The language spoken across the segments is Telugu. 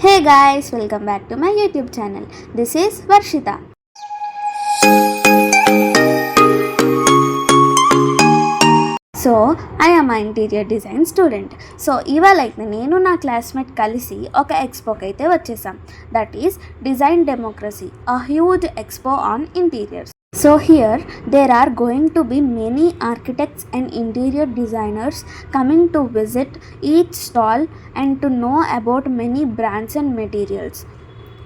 Hey guys, welcome back to my YouTube channel. This is Varshita. So I am interior design student. So ఇవాళ అయితే నేను నా క్లాస్మేట్ కలిసి ఒక ఎక్స్పోకి అయితే వచ్చేసాం. That is design democracy, a huge expo on interiors. So here there are going to be many architects and interior designers coming to visit each stall and to know about many brands and materials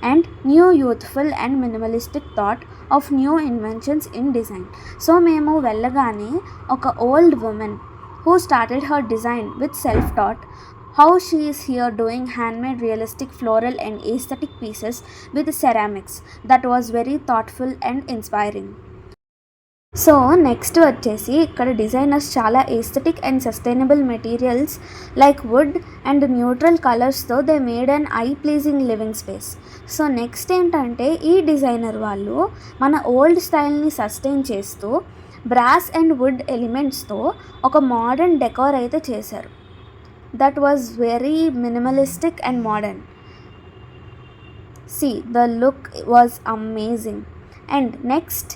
and new youthful and minimalistic thought of new inventions in design. So మేము వెళ్ళగానే ఒక old woman who started her design with self-taught how she is here doing handmade realistic floral and aesthetic pieces with ceramics. That was very thoughtful and inspiring. So next వచ్చేసి ఇక్కడ డిజైనర్స్ చాలా aesthetic and sustainable materials like wood and neutral కలర్స్తో they made an eye pleasing living space. So next ఏంటంటే ఈ డిజైనర్ వాళ్ళు మన ఓల్డ్ స్టైల్ని సస్టైన్ చేస్తూ బ్రాస్ అండ్ వుడ్ ఎలిమెంట్స్తో ఒక మోడర్న్ డెకోర్ అయితే చేశారు. That was very minimalistic and modern. See the look was amazing. And next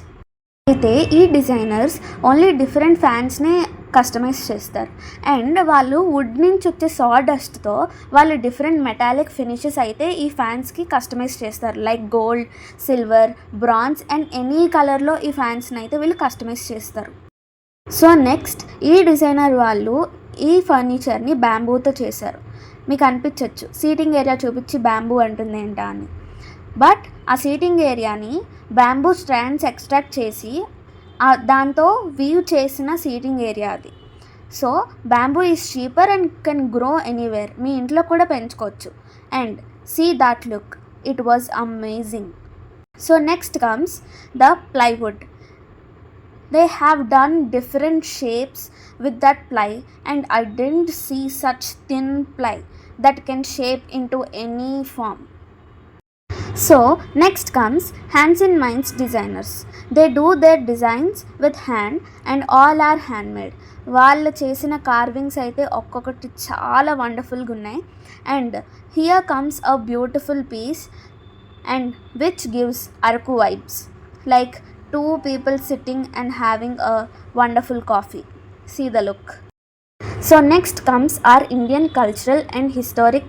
అయితే ఈ డిజైనర్స్ ఓన్లీ డిఫరెంట్ ఫ్యాన్స్నే కస్టమైజ్ చేస్తారు అండ్ వాళ్ళు వుడ్ నుంచి వచ్చే సాడస్ట్తో వాళ్ళు డిఫరెంట్ మెటాలిక్ ఫినిషెస్ అయితే ఈ ఫ్యాన్స్కి కస్టమైజ్ చేస్తారు. Like gold, silver, bronze and any కలర్లో ఈ ఫ్యాన్స్ని అయితే వీళ్ళు కస్టమైజ్ చేస్తారు. సో నెక్స్ట్ ఈ డిజైనర్ వాళ్ళు ఈ ఫర్నిచర్ని బ్యాంబూతో చేశారు. మీకు అనిపించవచ్చు సీటింగ్ ఏరియా చూపించి బ్యాంబూ అంటుంది ఏంటా అని. బట్ ఆ సీటింగ్ ఏరియాని బ్యాంబూ స్ట్రాండ్స్ ఎక్స్ట్రాక్ట్ చేసి దాంతో వీవ్ చేసిన సీటింగ్ ఏరియా అది. So bamboo is cheaper and can grow anywhere. మీ ఇంట్లో కూడా పెంచుకోవచ్చు. And see that look, it was amazing. So next comes the plywood. They have done different shapes with that ply and I didn't see such thin ply that can shape into any form. So next comes hands in minds designers. They do their designs with hand and all are handmade. వాళ్ళు చేసిన కార్వింగ్స్ అయితే ఒక్కొక్కటి చాలా వండర్ఫుల్గా ఉన్నాయి. And here comes a beautiful piece and which gives Araku vibes like two people sitting and having a wonderful coffee. See the look. So next comes our Indian cultural and historic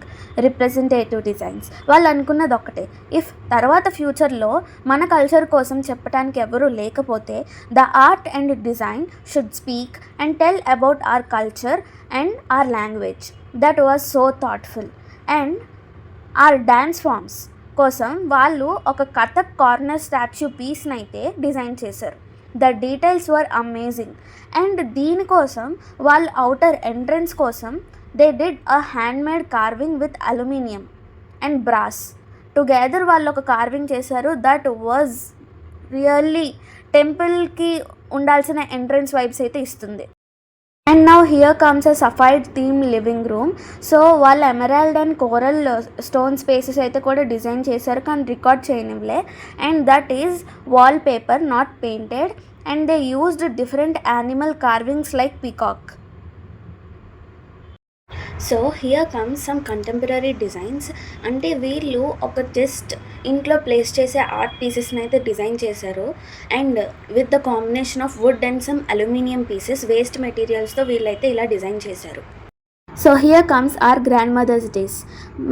representative designs. వాళ్ళు అనుకున్నది ఒక్కటే, ఇఫ్ తర్వాత ఫ్యూచర్లో మన కల్చర్ కోసం చెప్పడానికి ఎవరూ లేకపోతే the art and design should speak and tell about our culture and hour language. That was so thoughtful. And hour dance forms కోసం వాళ్ళు ఒక కథక్ కార్నర్ స్టాచ్యూ పీస్ని అయితే డిజైన్ చేశారు. The details were amazing. And దీనికోసం వాళ్ళు అవుటర్ ఎంట్రన్స్ కోసం they did a handmade carving with aluminium and brass together వాళ్ళు ఒక కార్వింగ్ చేశారు. దట్ వాజ్ రియల్లీ టెంపుల్కి ఉండాల్సిన ఎంట్రన్స్ వైబ్స్ అయితే ఇస్తుంది. And now here comes a sapphire theme living room. So వాళ్ళు emerald and coral stone spaces అయితే కూడా డిజైన్ చేశారు కానీ రికార్డ్ చేయనివ్వలే. And that is wall paper not painted and they used different animal carvings like peacock. So here comes some contemporary designs. అంటే వీళ్ళు ఒక జస్ట్ ఇంట్లో ప్లేస్ చేసే ఆర్ట్ పీసెస్ని అయితే డిజైన్ చేశారు. And with the combination of wood and some aluminium pieces waste మెటీరియల్స్తో వీళ్ళైతే ఇలా డిజైన్ చేశారు. So here comes our grand mothers days.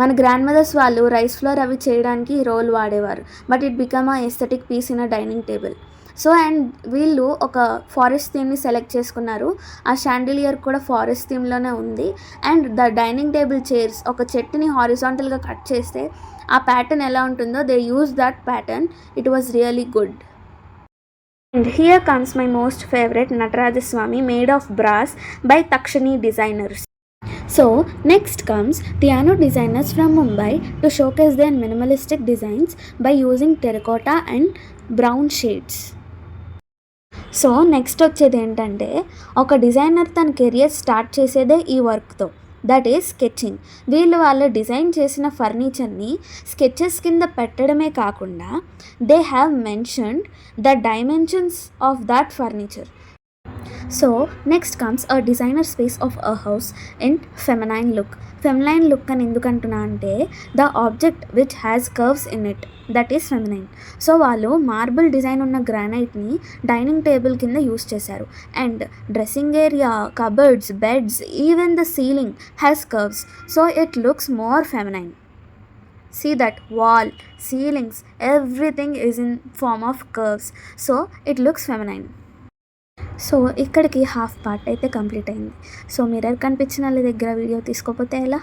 మన గ్రాండ్ మదర్స్ వాళ్ళు రైస్ ఫ్లోర్ అవి చేయడానికి రోల్ వాడేవారు. But it become a aesthetic piece in a dining table. So and వీళ్ళు ఒక ఫారెస్ట్ థీమ్ని సెలెక్ట్ చేసుకున్నారు. ఆ షాండిలియర్ కూడా ఫారెస్ట్ థీమ్లోనే ఉంది. And the dining table chairs ఒక చెట్టుని హారిజాంటల్గా కట్ చేస్తే ఆ ప్యాటర్న్ ఎలా ఉంటుందో they use that pattern. It was really good. And here comes my most favourite Natarajaswami made of brass by Takshani designers. So next comes piano designers from Mumbai to showcase their minimalistic designs by using terracotta and brown shades. So next వచ్చేది ఏంటంటే ఒక డిజైనర్ తన కెరియర్ స్టార్ట్ చేసేదే ఈ వర్క్తో. That is sketching. వీళ్ళు వాళ్ళు డిజైన్ చేసిన ఫర్నిచర్ని స్కెచెస్ కింద పెట్టడమే కాకుండా they have mentioned the dimensions of that furniture. So next comes a designer space of a house in feminine look. Feminine look అని ఎందుకంటున్నా అంటే the object which has curves in it, that is feminine. So వాళ్ళు మార్బుల్ డిజైన్ ఉన్న గ్రానైట్ని డైనింగ్ టేబుల్ కింద యూస్ చేశారు. And dressing area, cupboards, beds, even the ceiling has curves. So it looks more feminine. See that wall, ceilings, everything is in form of curves. So it looks feminine. So ఇక్కడికి హాఫ్ పార్ట్ అయితే కంప్లీట్ అయింది. సో మిర్రర్ కనిపించిన వాళ్ళ దగ్గర వీడియో తీసుకోకపోతే ఎలా?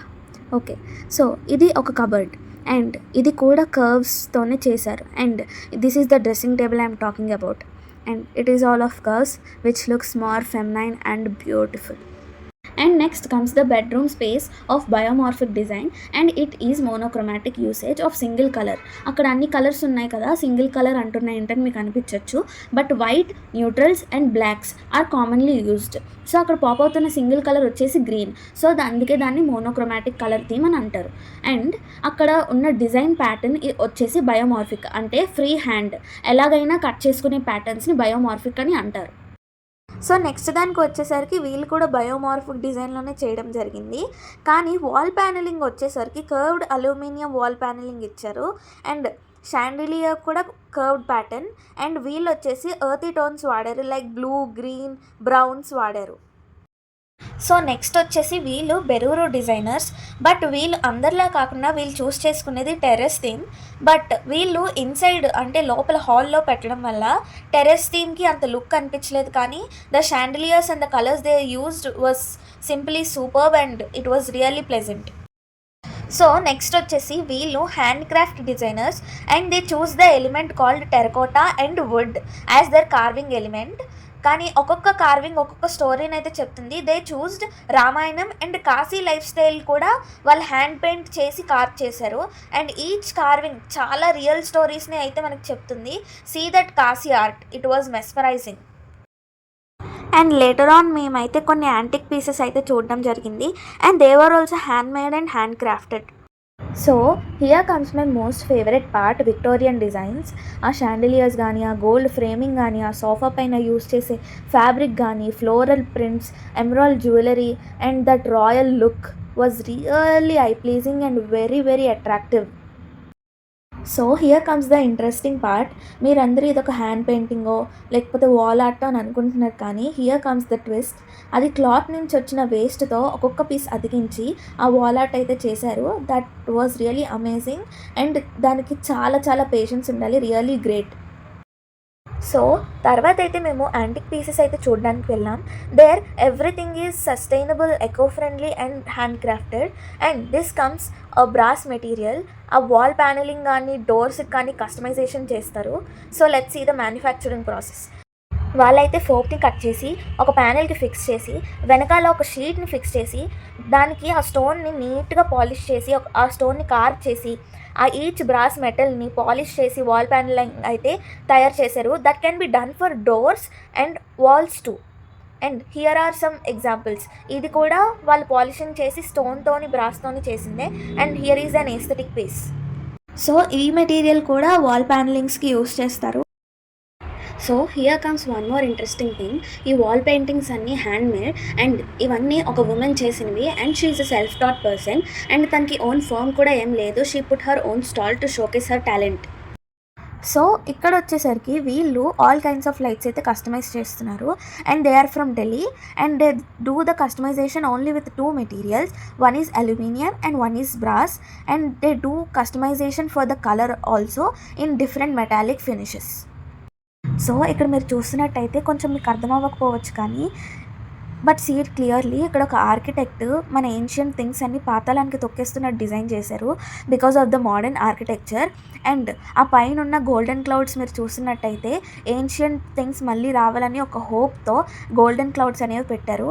ఓకే, సో ఇది ఒక కబర్డ్ అండ్ ఇది కూడా కర్వ్స్తోనే చేశారు. And this is the dressing table I'm talking about. And it is all of cups which looks more feminine and beautiful. And next comes the bedroom space of biomorphic design, and it is monochromatic usage of single color. అక్కడ అన్ని కలర్స్ ఉన్నాయి కదా, సింగిల్ కలర్ అంటున్నాయి ఏంటని మీకు అనిపించవచ్చు, but white, neutrals and blacks are commonly used. So అక్కడ పాప్ అవుతున్న సింగిల్ కలర్ వచ్చేసి గ్రీన్. సో అందుకే దాన్ని మోనోక్రోమాటిక్ కలర్ థీమ్ అని అంటారు. అండ్ అక్కడ ఉన్న డిజైన్ ప్యాటర్న్ వచ్చేసి బయోమార్ఫిక్, అంటే ఫ్రీ హ్యాండ్ ఎలాగైనా కట్ చేసుకునే ప్యాటర్న్స్ని బయోమార్ఫిక్ అని అంటారు. సో నెక్స్ట్ దానికి వచ్చేసరికి వీళ్ళు కూడా బయోమార్ఫిక్ డిజైన్లోనే చేయడం జరిగింది. కానీ వాల్ ప్యానలింగ్ వచ్చేసరికి కర్వ్డ్ అల్యూమినియం వాల్ ప్యానలింగ్ ఇచ్చారు. అండ్ షాండిలియర్ కూడా కర్వ్డ్ ప్యాటర్న్. అండ్ వీళ్ళు వచ్చేసి ఎర్తీ టోన్స్ వాడారు, లైక్ బ్లూ, గ్రీన్, బ్రౌన్స్ వాడారు. సో నెక్స్ట్ వచ్చేసి వీళ్ళు బెరూరు డిజైనర్స్. బట్ వీళ్ళు అందరిలా కాకుండా వీళ్ళు చూస్ చేసుకునేది టెర్రస్ థీమ్. బట్ వీళ్ళు ఇన్సైడ్ అంటే లోపల హాల్లో పెట్టడం వల్ల టెర్రస్ థీమ్కి అంత లుక్ అనిపించలేదు. కానీ the chandeliers and the colours they used was simply superb and it was really pleasant. So next వచ్చేసి వీళ్ళు hand craft designers and they choose the element called terracotta and wood as their carving element. కానీ ఒక్కొక్క కార్వింగ్ ఒక్కొక్క స్టోరీని అయితే చెప్తుంది. They choosed Ramayanam and Kashi life style కూడా వాళ్ళు హ్యాండ్ పెయింట్ చేసి కార్వ్ చేశారు. అండ్ ఈచ్ కార్వింగ్ చాలా రియల్ స్టోరీస్ని అయితే మనకు చెప్తుంది. See that Kashi art, it was mesmerizing. And later on మేమైతే కొన్ని యాంటిక్ పీసెస్ అయితే చూడడం జరిగింది. And they were also hand made and hand crafted. So here comes my most favourite part, Victorian designs. ఆ షాండిలియర్స్ కానీ, ఆ గోల్డ్ ఫ్రేమింగ్ కానీ, ఆ సోఫా పైన యూస్ చేసే ఫ్యాబ్రిక్ కానీ, floral prints, emerald jewellery and that royal look was really I pleasing and very very attractive. So here comes the interesting part. మీరందరూ ఇదొక హ్యాండ్ పెయింటింగో లేకపోతే వాల్ ఆర్టో అని అనుకుంటున్నారు, కానీ హియర్ కమ్స్ ద ట్విస్ట్. అది క్లాత్ నుంచి వచ్చిన వేస్ట్తో ఒక్కొక్క పీస్ అతికించి ఆ వాల్ ఆర్ట్ అయితే చేశారు. That was really amazing and దానికి చాలా చాలా పేషెన్స్ ఉండాలి, రియల్లీ గ్రేట్. సో తర్వాత అయితే మేము యాంటిక్ పీసెస్ అయితే చూడడానికి వెళ్ళాం. There everything is sustainable, eco friendly and hand crafted. And this comes a brass material. ఆ వాల్ ప్యానలింగ్ కానీ డోర్స్కి కానీ కస్టమైజేషన్ చేస్తారు. So let's see the manufacturing process. వాళ్ళైతే ఫోక్ని కట్ చేసి ఒక ప్యానెల్కి ఫిక్స్ చేసి వెనకాల ఒక షీట్ని ఫిక్స్ చేసి దానికి ఆ స్టోన్ని నీట్గా పాలిష్ చేసి ఆ స్టోన్ని కార్వ్ చేసి ఆ ఈచ్ బ్రాస్ మెటల్ని పాలిష్ చేసి వాల్ ప్యానలింగ్ అయితే తయారు చేశారు. That can be done for doors and walls too. And here are some examples. ఇది కూడా వాళ్ళు పాలిషింగ్ చేసి స్టోన్తోని బ్రాస్తోని చేసిందే. And here is an aesthetic piece. So ఈ మెటీరియల్ కూడా వాల్ ప్యానలింగ్స్కి యూస్ చేస్తారు. So here comes one more interesting thing. ఈ వాల్ పెయింటింగ్స్ అన్నీ హ్యాండ్ మేడ్ అండ్ ఇవన్నీ ఒక ఉమెన్ చేసినవి. And she is a self taught person and తనకి ఓన్ ఫర్మ్ కూడా ఏం లేదు. She put her own stall to showcase her talent. So ఇక్కడ వచ్చేసరికి వీళ్ళు ఆల్ కైండ్స్ ఆఫ్ లైట్స్ అయితే కస్టమైజ్ చేస్తున్నారు. And they are from Delhi and they do the customisation only with 2 materials. One is aluminium and one is brass. And they do customisation for the colour also in different metallic finishes. So ఇక్కడ మీరు చూస్తున్నట్టయితే కొంచెం మీకు అర్థం అవ్వకపోవచ్చు, కానీ బట్ సీ ఇట్ క్లియర్లీ. ఇక్కడ ఒక ఆర్కిటెక్ట్ మన ఏన్షియంట్ థింగ్స్ అన్ని పాతాళానికి తొక్కేస్తున్నట్టు డిజైన్ చేశారు because of the modern architecture. And ఆ పైన ఉన్న గోల్డెన్ క్లౌడ్స్ మీరు చూస్తున్నట్టయితే ఏన్షియంట్ థింగ్స్ మళ్ళీ రావాలని ఒక హోప్తో గోల్డెన్ క్లౌడ్స్ అనేవి పెట్టారు.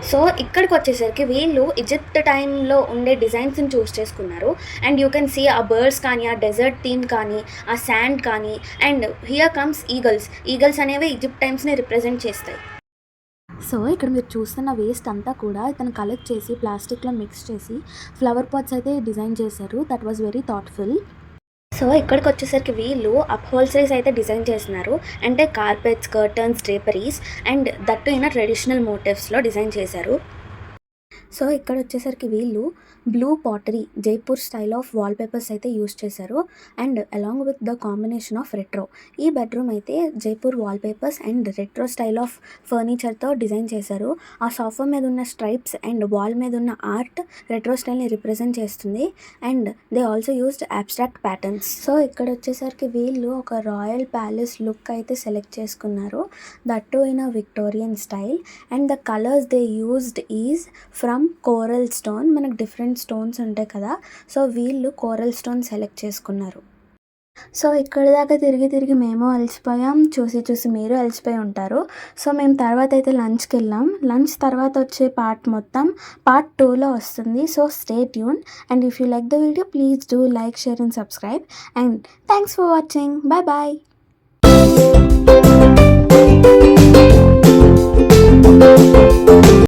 సో ఇక్కడికి వచ్చేసరికి వీళ్ళు ఈజిప్ట్ టైంలో ఉండే డిజైన్స్ని చూస్ చేసుకున్నారు. అండ్ యూ కెన్ సీ ఆ బర్డ్స్ కానీ, ఆ డెజర్ట్ థీమ్ కానీ, ఆ శాండ్ కానీ. అండ్ హియర్ కమ్స్ ఈగల్స్ అనేవి ఈజిప్ట్ టైమ్స్ని రిప్రజెంట్ చేస్తాయి. సో ఇక్కడ మీరు చూస్తున్న వేస్ట్ అంతా కూడా ఇతను కలెక్ట్ చేసి ప్లాస్టిక్లో మిక్స్ చేసి ఫ్లవర్ పాట్స్ అయితే డిజైన్ చేశారు. That was very thoughtful. So ఇక్కడికి వచ్చేసరికి వీళ్ళు అప్హోల్సరీస్ అయితే డిజైన్ చేస్తున్నారు. అంటే carpets, curtains, draperies and that in traditional మోటివ్స్లో డిజైన్ చేశారు. సో ఇక్కడ వచ్చేసరికి వీళ్ళు blue pottery Jaipur style of wall papers అయితే యూస్ చేశారు. And along with the combination of retro, ఈ బెడ్రూమ్ అయితే Jaipur wall papers and retro style of ఫర్నిచర్తో డిజైన్ చేశారు. ఆ సోఫా మీద ఉన్న స్ట్రైప్స్ అండ్ వాల్ మీద ఉన్న ఆర్ట్ రెట్రో స్టైల్ని రిప్రజెంట్ చేస్తుంది. And they also used abstract patterns. So ఇక్కడ వచ్చేసరికి వీళ్ళు ఒక రాయల్ ప్యాలెస్ లుక్ అయితే సెలెక్ట్ చేసుకున్నారు, that in a Victorian style. And the colours they used is from coral stone. మనకు డిఫరెంట్ స్టోన్స్ ఉంటాయి కదా, సో వీళ్ళు కోరల్ స్టోన్ సెలెక్ట్ చేసుకున్నారు. సో ఇక్కడి దాకా తిరిగి మేము అలసిపోయాం, చూసి మీరు అలసిపోయి ఉంటారు. సో మేము తర్వాత అయితే లంచ్కి వెళ్ళాం. లంచ్ తర్వాత వచ్చే పార్ట్ మొత్తం పార్ట్ 2లో వస్తుంది. So stay tuned and if you like the video please do like, share and subscribe. And thanks for watching. Bye.